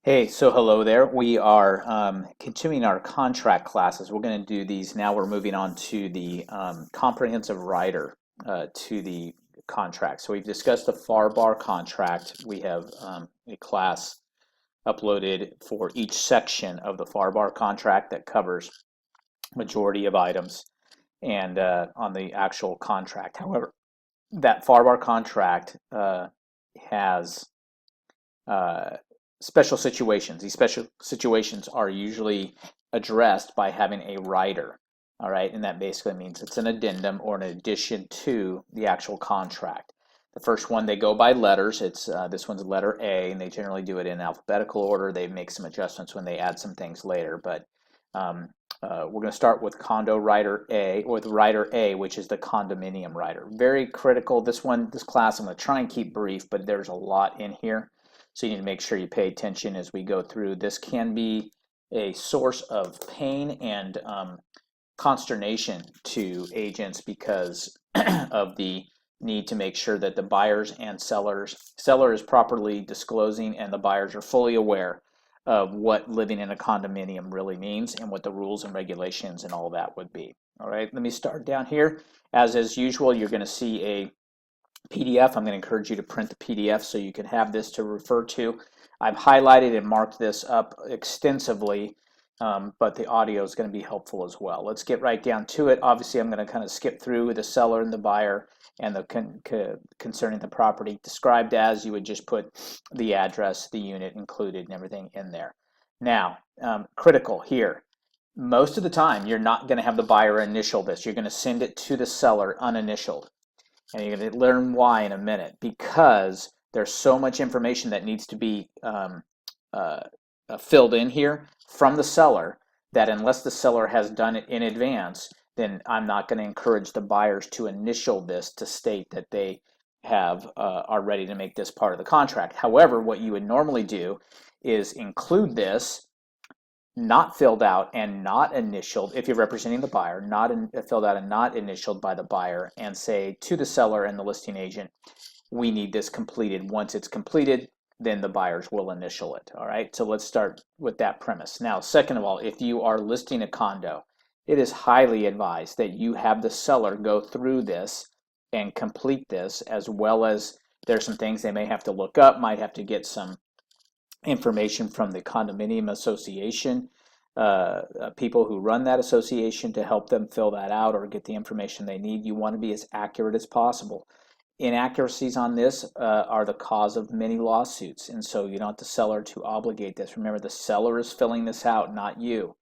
Hey, so hello there. We are continuing our contract classes. We're going to do these now. We're moving on to the comprehensive rider to the contract. So we've discussed the FARBAR contract. We have a class uploaded for each section of the FARBAR contract that covers majority of items and on the actual contract. However, that FARBAR contract has uh, special situations. These special situations are usually addressed by having a rider. All right, and that basically means it's an addendum or an addition to the actual contract. The first one, they go by letters. It's this one's letter A, and they generally do it in alphabetical order. They make some adjustments when they add some things later, but um, we're going to start with condo rider A, or with rider A, which is the condominium rider. Very critical. This class, I'm going to try and keep brief, but there's a lot in here. So you need to make sure you pay attention as we go through. This can be a source of pain and consternation to agents because of the need to make sure that the buyers and seller is properly disclosing and the buyers are fully aware of what living in a condominium really means and what the rules and regulations and all that would be. All right, let me start down here. As usual, you're going to see a PDF. I'm going to encourage you to print the PDF so you can have this to refer to. I've highlighted and marked this up extensively, but the audio is going to be helpful as well. Let's get right down to it. Obviously, I'm going to kind of skip through the seller and the buyer and the concerning the property described as. You would just put the address, the unit included, and everything in there. Now, critical here. Most of the time, you're not going to have the buyer initial this. You're going to send it to the seller uninitialed. And you're going to learn why in a minute, because there's so much information that needs to be filled in here from the seller that unless the seller has done it in advance, then I'm not going to encourage the buyers to initial this to state that they are ready to make this part of the contract. However, what you would normally do is include this not filled out and not initialed, if you're representing the buyer, not filled out and not initialed by the buyer, and say to the seller and the listing agent, we need this completed. Once it's completed, then the buyers will initial it. All right, so let's start with that premise. Now, second of all, if you are listing a condo, it is highly advised that you have the seller go through this and complete this, as well as there's some things they may have to look up, might have to get some information from the condominium association, people who run that association to help them fill that out or get the information they need. You want to be as accurate as possible. Inaccuracies on this are the cause of many lawsuits, and so you don't want the seller to obligate this. Remember, the seller is filling this out, not you,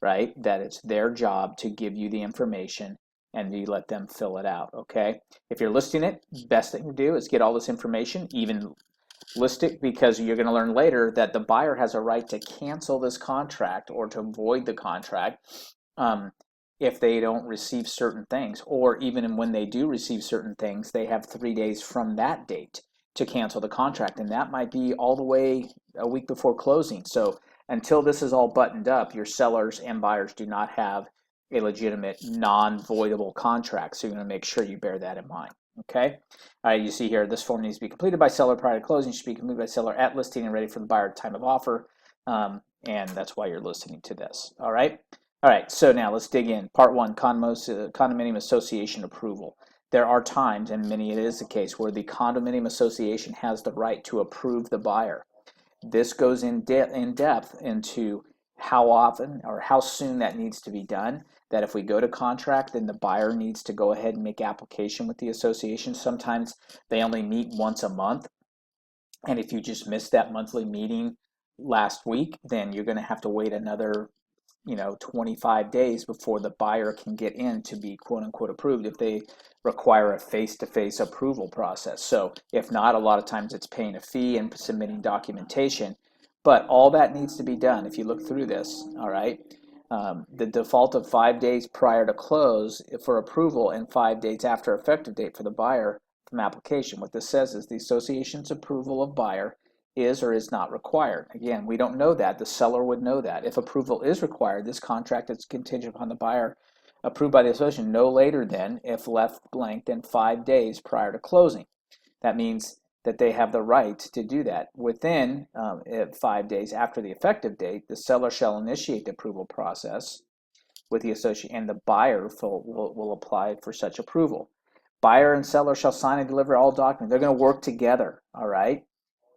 right? That it's their job to give you the information and you let them fill it out, okay? If you're listing it, best thing to do is get all this information, even list it, because you're going to learn later that the buyer has a right to cancel this contract or to void the contract if they don't receive certain things, or even when they do receive certain things, they have 3 days from that date to cancel the contract, and that might be all the way a week before closing. So until this is all buttoned up, your sellers and buyers do not have a legitimate non-voidable contract, so you're going to make sure you bear that in mind. Okay, you see here, this form needs to be completed by seller prior to closing. Should be completed by seller at listing and ready for the buyer at time of offer, and that's why you're listening to this. All right. So now let's dig in. Part one: condominium association approval. There are times, and many it is the case, where the condominium association has the right to approve the buyer. This goes in depth into how often or how soon that needs to be done. That if we go to contract, then the buyer needs to go ahead and make application with the association. Sometimes they only meet once a month, and if you just missed that monthly meeting last week, then you're going to have to wait another 25 days before the buyer can get in to be quote unquote approved if they require a face-to-face approval process. So if not, a lot of times it's paying a fee and submitting documentation, but all that needs to be done. If you look through this, all right, the default of 5 days prior to close for approval and 5 days after effective date for the buyer from application. What this says is the association's approval of buyer is or is not required. Again, we don't know that. The seller would know that. If approval is required, this contract is contingent upon the buyer approved by the association no later than, if left blank, than 5 days prior to closing. That means that they have the right to do that. Within 5 days after the effective date, the seller shall initiate the approval process with the association, and the buyer will apply for such approval. Buyer and seller shall sign and deliver all documents. They're going to work together, all right,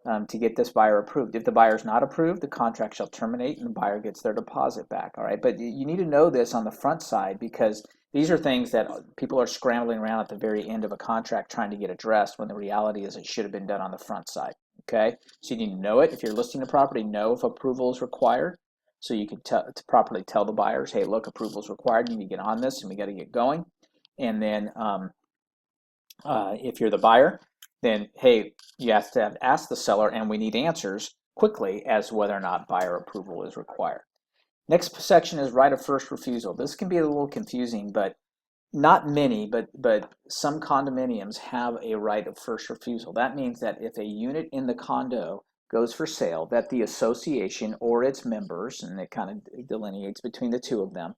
to get this buyer approved. If the buyer is not approved, the contract shall terminate and the buyer gets their deposit back, all right? But you need to know this on the front side, because these are things that people are scrambling around at the very end of a contract trying to get addressed, when the reality is it should have been done on the front side, okay? So you need to know it. If you're listing the property, know if approval is required, so you can to properly tell the buyers, hey, look, approval is required. You need to get on this and we got to get going. And then if you're the buyer, then hey, you have to ask the seller, and we need answers quickly as to whether or not buyer approval is required. Next section is right of first refusal. This can be a little confusing, but not many, but some condominiums have a right of first refusal. That means that if a unit in the condo goes for sale, that the association or its members, and it kind of delineates between the two of them,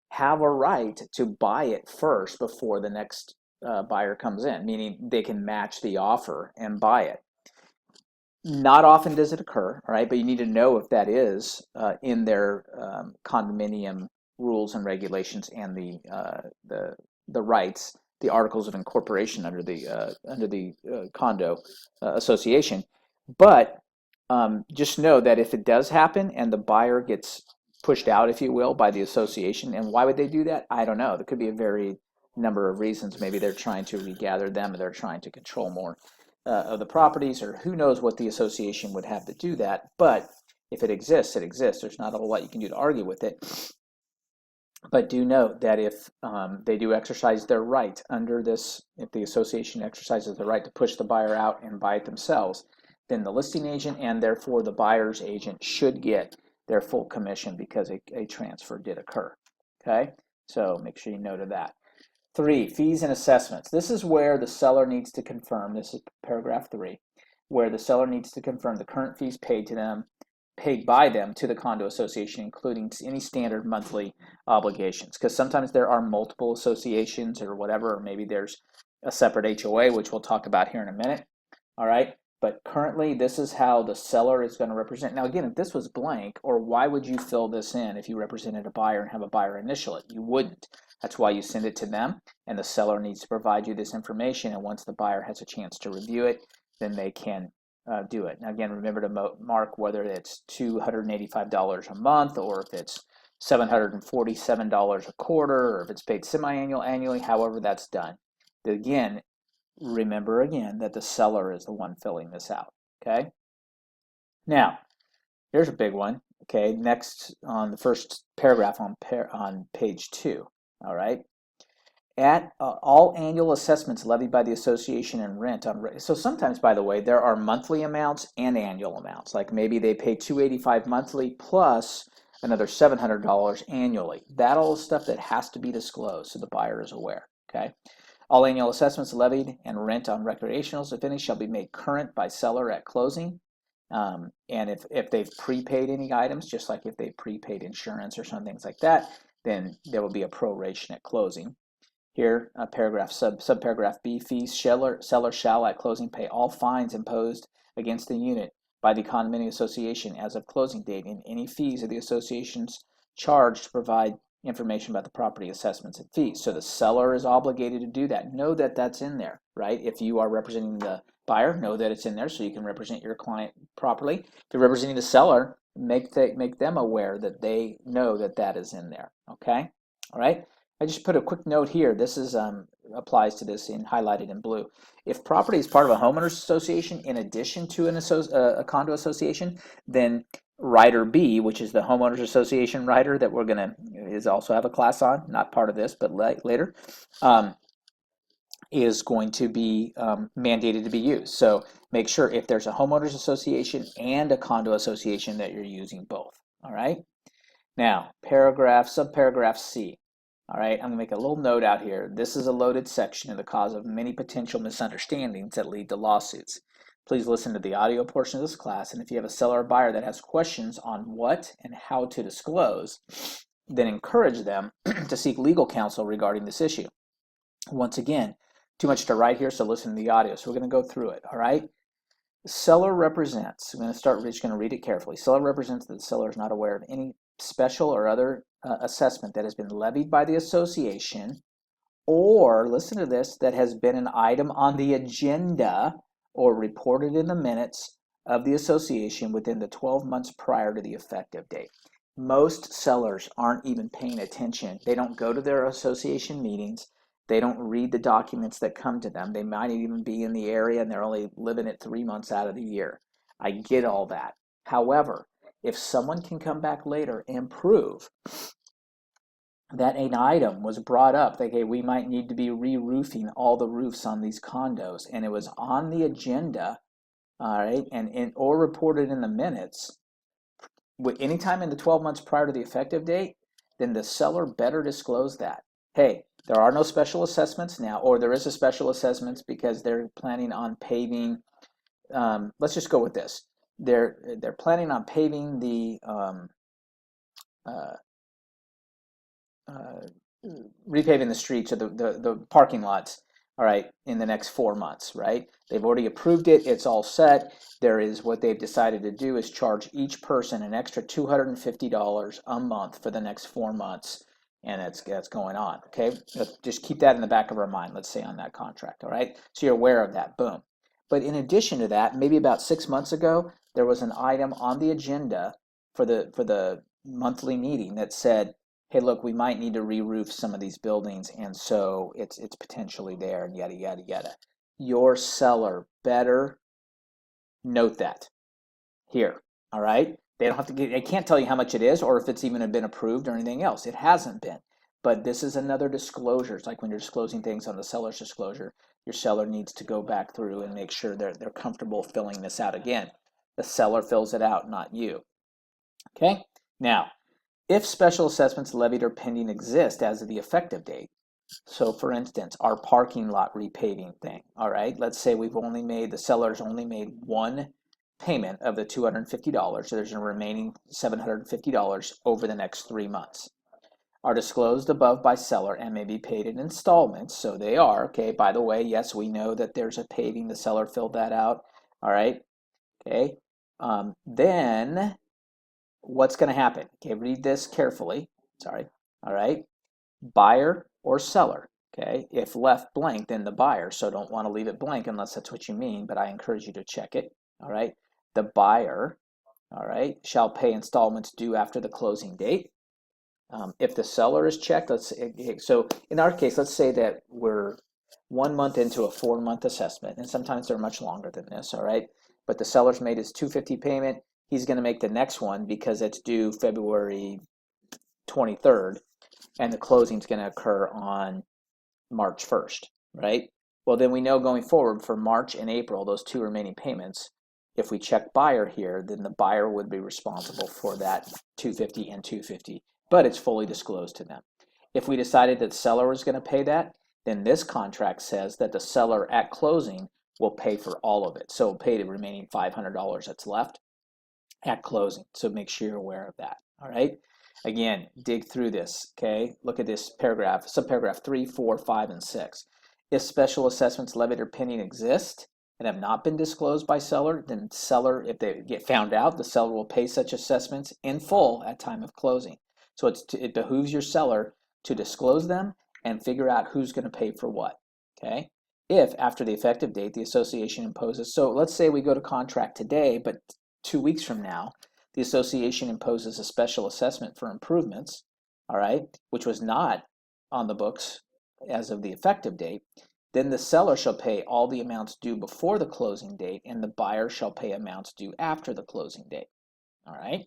have a right to buy it first before the next buyer comes in, meaning they can match the offer and buy it. Not often does it occur, all right, but you need to know if that is in their condominium rules and regulations and the rights, the articles of incorporation under the condo association. But just know that if it does happen and the buyer gets pushed out, if you will, by the association, and why would they do that? I don't know. There could be a very number of reasons. Maybe they're trying to regather them, or they're trying to control more of the properties, or who knows what the association would have to do that. But if it exists, it exists. There's not a whole lot you can do to argue with it. But do note that if they do exercise their right under this, if the association exercises the right to push the buyer out and buy it themselves, then the listing agent and therefore the buyer's agent should get their full commission because a transfer did occur. Okay, so make sure you note of that. 3, fees and assessments. This is where the seller needs to confirm, this is paragraph 3, where the seller needs to confirm the current fees paid by them to the condo association, including any standard monthly obligations. Because sometimes there are multiple associations or whatever, or maybe there's a separate HOA, which we'll talk about here in a minute. All right, but currently this is how the seller is going to represent. Now again, if this was blank, or why would you fill this in if you represented a buyer and have a buyer initial it? You wouldn't. That's why you send it to them, and the seller needs to provide you this information, and once the buyer has a chance to review it, then they can do it. Now again, remember to mark whether it's $285 a month, or if it's $747 a quarter, or if it's paid semi-annual, annually, however that's done. Again, remember again that the seller is the one filling this out, okay? Now, here's a big one, okay? Next on the first paragraph on page 2, all right? At all annual assessments levied by the association and rent on. So sometimes, by the way, there are monthly amounts and annual amounts. Like maybe they pay $285 monthly plus another $700 annually. That all is stuff that has to be disclosed so the buyer is aware, okay? All annual assessments levied and rent on recreationals, if any, shall be made current by seller at closing. And if they've prepaid any items, just like if they prepaid insurance or some things like that, then there will be a proration at closing. Here, subparagraph B, fees, seller shall at closing pay all fines imposed against the unit by the condominium association as of closing date, and any fees of the association's charged to provide information about the property assessments and fees. So the seller is obligated to do that. Know that that's in there, right? If you are representing the buyer, know that it's in there so you can represent your client properly. If you're representing the seller, make them aware that they know that that is in there, okay? All right? I just put a quick note here. This is applies to this in highlighted in blue. If property is part of a homeowners association in addition to a condo association, then Rider B, which is the homeowners association rider that we're going to also have a class on, not part of this, but later, is going to be mandated to be used. So make sure if there's a homeowners association and a condo association that you're using both. All right. Now, subparagraph C. All right, I'm going to make a little note out here. This is a loaded section and the cause of many potential misunderstandings that lead to lawsuits. Please listen to the audio portion of this class, and if you have a seller or buyer that has questions on what and how to disclose, then encourage them to seek legal counsel regarding this issue. Once again, too much to write here, so listen to the audio. So we're going to go through it, all right? Seller represents, I'm just going to read it carefully. Seller represents that the seller is not aware of any special or other assessment that has been levied by the association, or, listen to this, that has been an item on the agenda or reported in the minutes of the association within the 12 months prior to the effective date. Most sellers aren't even paying attention. They don't go to their association meetings. They don't read the documents that come to them. They might even be in the area and they're only living it 3 months out of the year. I get all that. However, if someone can come back later and prove that an item was brought up, like, hey, we might need to be re-roofing all the roofs on these condos, and it was on the agenda, all right, and or reported in the minutes, anytime in the 12 months prior to the effective date, then the seller better disclose that. Hey, there are no special assessments now, or there is a special assessments because they're planning on paving. Let's just go with this. They're planning on paving the uh, uh, repaving the streets or the parking lots, all right, in the next 4 months, right? They've already approved it. It's all set. There is what they've decided to do is charge each person an extra $250 a month for the next 4 months. And that's going on, okay? Just keep that in the back of our mind, let's say, on that contract, all right? So you're aware of that, boom. But in addition to that, maybe about 6 months ago, there was an item on the agenda for the monthly meeting that said, hey, look, we might need to re-roof some of these buildings, and so it's potentially there, and yada yada yada. Your seller better note that here. All right, they don't have to get. They can't tell you how much it is, or if it's even been approved or anything else. It hasn't been, but this is another disclosure. It's like when you're disclosing things on the seller's disclosure, your seller needs to go back through and make sure they're comfortable filling this out again. The seller fills it out, not you. Okay, now, if special assessments levied or pending exist as of the effective date, so for instance, our parking lot repaving thing, all right, let's say the seller's only made one payment of the $250, so there's a remaining $750 over the next 3 months, are disclosed above by seller and may be paid in installments, so they are, okay, by the way, yes, we know that there's a paving, the seller filled that out, all right, okay, then what's going to happen? Okay, read this carefully. Sorry. All right. Buyer or seller. Okay. If left blank, then the buyer. So don't want to leave it blank unless that's what you mean, but I encourage you to check it. All right. The buyer, all right, shall pay installments due after the closing date. If the seller is checked, so in our case, let's say that we're 1 month into a 4-month assessment, and sometimes they're much longer than this, all right? But the seller's made his $250 payment. He's going to make the next one because it's due February 23rd, and the closing is going to occur on March 1st, right? Well, then we know going forward for March and April, those two remaining payments, if we check buyer here, then the buyer would be responsible for that 250 and 250, but it's fully disclosed to them. If we decided that the seller was going to pay that, then this contract says that the seller at closing will pay for all of it. So we'll pay the remaining $500 that's left at closing. So make sure you're aware of that. All right. Again, dig through this. Okay. Look at this paragraph, subparagraph 3, 4, 5, and 6. If special assessments levied or pending exist and have not been disclosed by seller, then seller, if they get found out, the seller will pay such assessments in full at time of closing. So it behooves your seller to disclose them and figure out who's going to pay for what. Okay. If after the effective date the association imposes, so let's say we go to contract today, but 2 weeks from now, the association imposes a special assessment for improvements, all right, which was not on the books as of the effective date, then the seller shall pay all the amounts due before the closing date, and the buyer shall pay amounts due after the closing date. All right.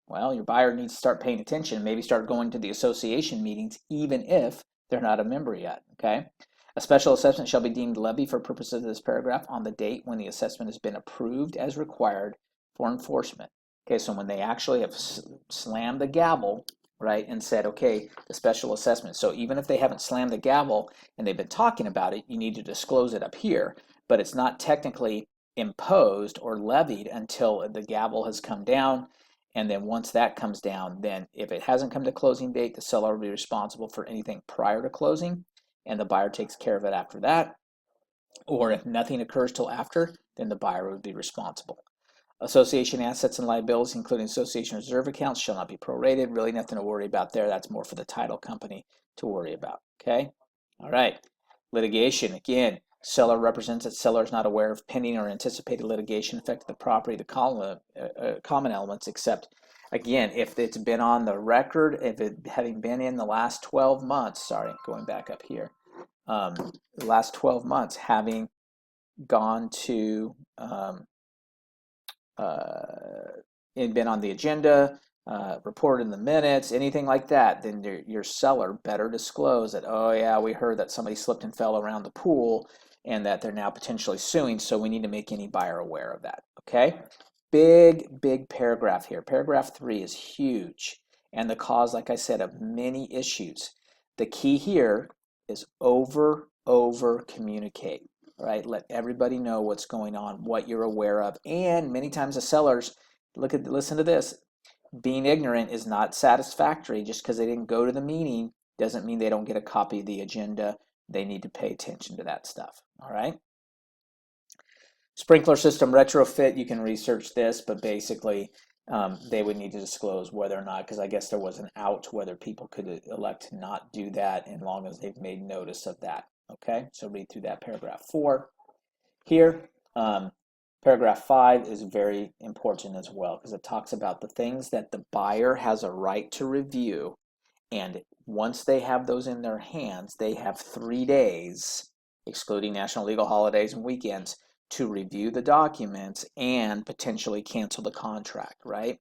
Well, your buyer needs to start paying attention, maybe start going to the association meetings, even if they're not a member yet. Okay. A special assessment shall be deemed levy for purposes of this paragraph on the date when the assessment has been approved as required for enforcement. Okay, so when they actually have slammed the gavel, right, and said, okay, the special assessment. So even if they haven't slammed the gavel and they've been talking about it, you need to disclose it up here, but it's not technically imposed or levied until the gavel has come down. And then once that comes down, then if it hasn't come to closing date, the seller will be responsible for anything prior to closing, and the buyer takes care of it after that. or if nothing occurs till after, then the buyer would be responsible. Association assets and liabilities, including association reserve accounts, shall not be prorated. Really nothing to worry about there. That's more for the title company to worry about. Okay? All right. Litigation. Again, seller represents that seller is not aware of pending or anticipated litigation affecting the property, the common elements, except, again, if it's been on the record, if it having been in the last 12 months, sorry, going back up here, the last 12 months having gone to it been on the agenda, reported in the minutes, anything like that, then your seller better disclose that, oh yeah, we heard that somebody slipped and fell around the pool and that they're now potentially suing, so we need to make any buyer aware of that, okay? Big paragraph here. Paragraph 3 is huge and the cause, like I said, of many issues. The key here is over communicate. Right? Let everybody know what's going on, what you're aware of. And many times the sellers, listen to this, being ignorant is not satisfactory. Just because they didn't go to the meeting doesn't mean they don't get a copy of the agenda. They need to pay attention to that stuff. All right? Sprinkler system retrofit, you can research this, but basically they would need to disclose whether or not, because I guess there was an out whether people could elect to not do that as long as they've made notice of that. Okay, so read through that paragraph 4. Here, paragraph 5 is very important as well because it talks about the things that the buyer has a right to review, and once they have those in their hands, they have 3 days, excluding national legal holidays and weekends, to review the documents and potentially cancel the contract, right?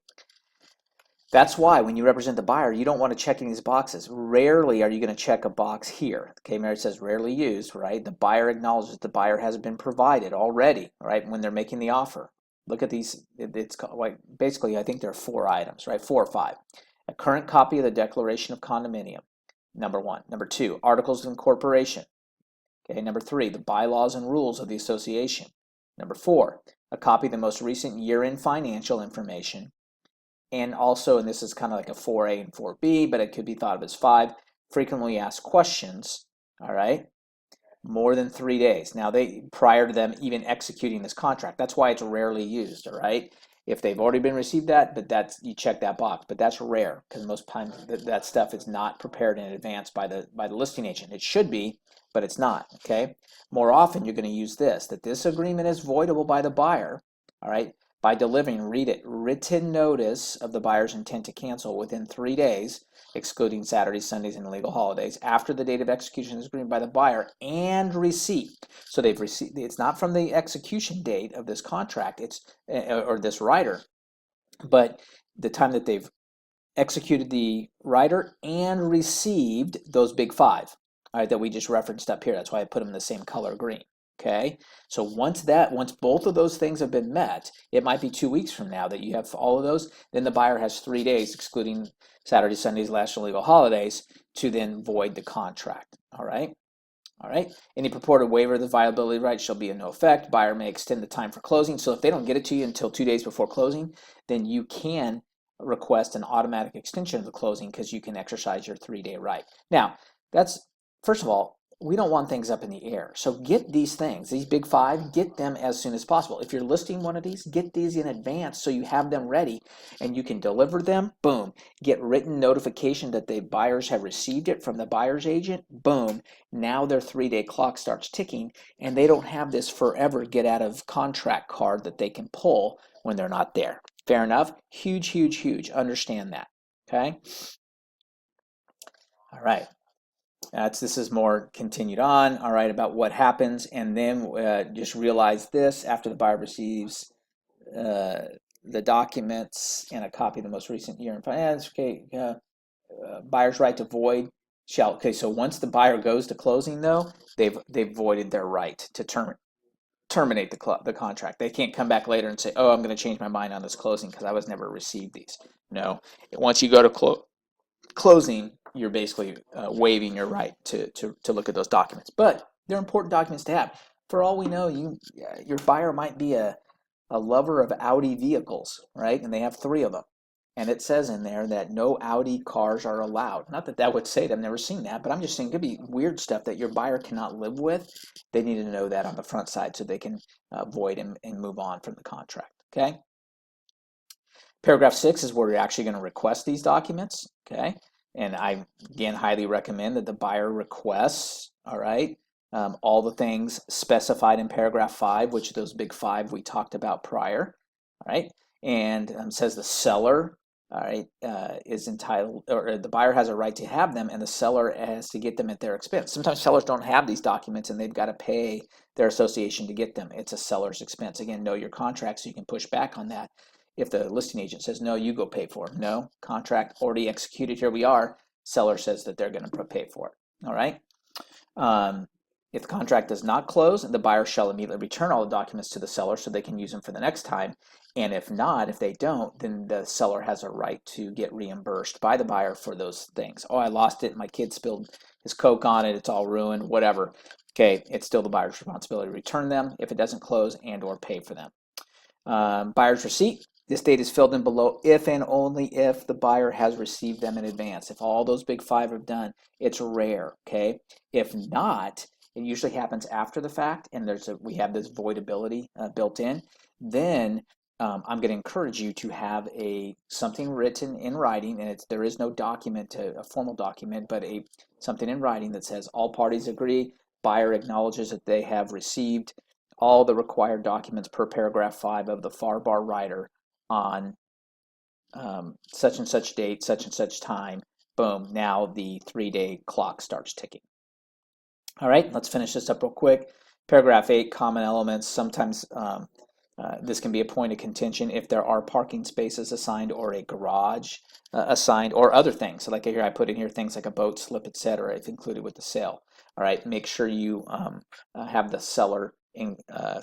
That's why when you represent the buyer, you don't want to check any of these boxes. Rarely are you going to check a box here. Okay, Mary says rarely used, right? The buyer acknowledges the buyer has been provided already, right, when they're making the offer. Look at these. It's like basically, I think there are 4 items, right? 4 or 5. A current copy of the Declaration of Condominium, number 1. Number 2, Articles of Incorporation. Okay, number 3, the bylaws and rules of the association. Number 4, a copy of the most recent year-end financial information. And also, and this is kind of like a 4A and 4B, but it could be thought of as 5, frequently asked questions, all right, more than 3 days. Now, prior to them even executing this contract, that's why it's rarely used, all right? If they've already been received that, but you check that box, but that's rare because most times that stuff is not prepared in advance by the listing agent. It should be, but it's not, okay? More often, you're going to use this, that this agreement is voidable by the buyer, all right, by delivering, read it, written notice of the buyer's intent to cancel within 3 days, excluding Saturdays, Sundays, and legal holidays, after the date of execution of this agreement by the buyer, and receipt. So they've received, it's not from the execution date of this contract, it's or this rider, but the time that they've executed the rider and received those big 5, all right, that we just referenced up here. That's why I put them in the same color green. Okay, so once both of those things have been met, it might be 2 weeks from now that you have all of those, then the buyer has 3 days, excluding Saturdays, Sundays, national legal holidays, to then void the contract. All right. Any purported waiver of the viability right shall be in no effect. Buyer may extend the time for closing. So if they don't get it to you until 2 days before closing, then you can request an automatic extension of the closing because you can exercise your 3-day right. Now, that's, first of all, we don't want things up in the air. So get these things, these big 5, get them as soon as possible. If you're listing one of these, get these in advance so you have them ready and you can deliver them. Boom. Get written notification that the buyers have received it from the buyer's agent. Boom. Now their 3-day clock starts ticking and they don't have this forever get out of contract card that they can pull when they're not there. Fair enough? Huge. Understand that. Okay? All right. This is more continued on, all right, about what happens, and then just realize this: after the buyer receives the documents and a copy of the most recent year in finance, okay, buyer's right to void shall, okay, so once the buyer goes to closing, though, they've voided their right to terminate the contract. They can't come back later and say, oh, I'm going to change my mind on this closing because I was never received these. No, once you go to closing, you're basically waiving your right to look at those documents. But they're important documents to have. For all we know, your buyer might be a lover of Audi vehicles, right? And they have 3 of them. and it says in there that no Audi cars are allowed. Not that that would say it, I've never seen that, but I'm just saying it could be weird stuff that your buyer cannot live with. They need to know that on the front side so they can void and move on from the contract, okay? Paragraph 6 is where you're actually going to request these documents, okay? And I, again, highly recommend that the buyer requests, all right, all the things specified in paragraph 5, which are those big 5 we talked about prior, all right? And says the seller, all right, is entitled, or the buyer has a right to have them, and the seller has to get them at their expense. Sometimes sellers don't have these documents, and they've got to pay their association to get them. It's a seller's expense. Again, know your contract so you can push back on that. If the listing agent says, no, you go pay for it. No, contract already executed, here we are. Seller says that they're going to pay for it, all right? If the contract does not close, the buyer shall immediately return all the documents to the seller so they can use them for the next time. And if not, if they don't, then the seller has a right to get reimbursed by the buyer for those things. Oh, I lost it. My kid spilled his Coke on it. It's all ruined, whatever. Okay, it's still the buyer's responsibility to return them if it doesn't close and or pay for them. Buyer's receipt. This date is filled in below if and only if the buyer has received them in advance. If all those big 5 are done, it's rare, okay? If not, it usually happens after the fact, and we have this voidability built in. Then I'm going to encourage you to have something written in writing, and there is no document, a formal document, but something in writing that says all parties agree, buyer acknowledges that they have received all the required documents per paragraph 5 of the FARBAR rider on such and such date, such and such time. Boom, now the 3-day clock starts ticking. All right, let's finish this up real quick. Paragraph 8, common elements. Sometimes this can be a point of contention if there are parking spaces assigned or a garage assigned or other things. So like here I put in here things like a boat slip, etc. if included with the sale. All right, make sure you have the seller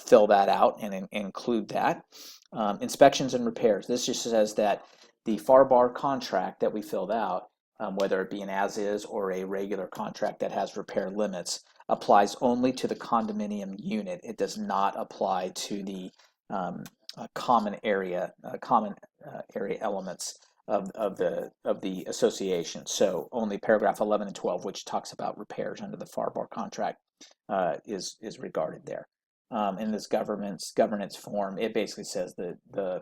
fill that out and include that. Inspections and repairs. This just says that the FARBAR contract that we filled out, whether it be an as-is or a regular contract that has repair limits, applies only to the condominium unit. It does not apply to the common area elements of the association. So only paragraph 11 and 12, which talks about repairs under the FARBAR contract, is regarded there. In this governance form, it basically says that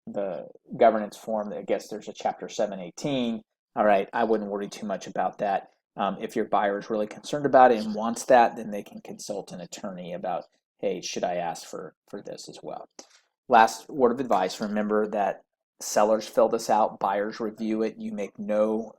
the governance form, I guess there's a chapter 718. All right, I wouldn't worry too much about that. If your buyer is really concerned about it and wants that, then they can consult an attorney about, hey, should I ask for this as well? Last word of advice, remember that sellers fill this out, buyers review it. You make no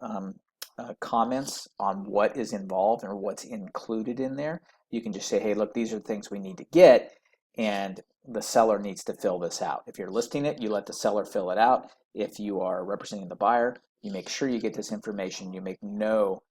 comments on what is involved or what's included in there. You can just say, hey, look, these are the things we need to get, and the seller needs to fill this out. If you're listing it, you let the seller fill it out. If you are representing the buyer, you make sure you get this information. You make no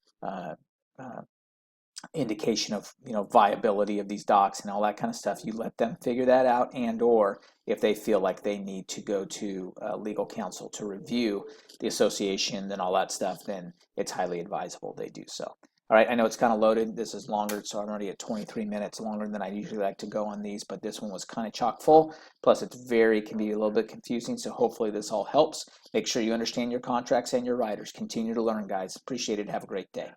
indication of viability of these docs and all that kind of stuff. You let them figure that out, and or if they feel like they need to go to legal counsel to review the association and all that stuff, then it's highly advisable they do so. All right, I know it's kind of loaded. This is longer, so I'm already at 23 minutes, longer than I usually like to go on these, but this one was kind of chock full. Plus, can be a little bit confusing, so hopefully this all helps. Make sure you understand your contracts and your riders. Continue to learn, guys. Appreciate it. Have a great day.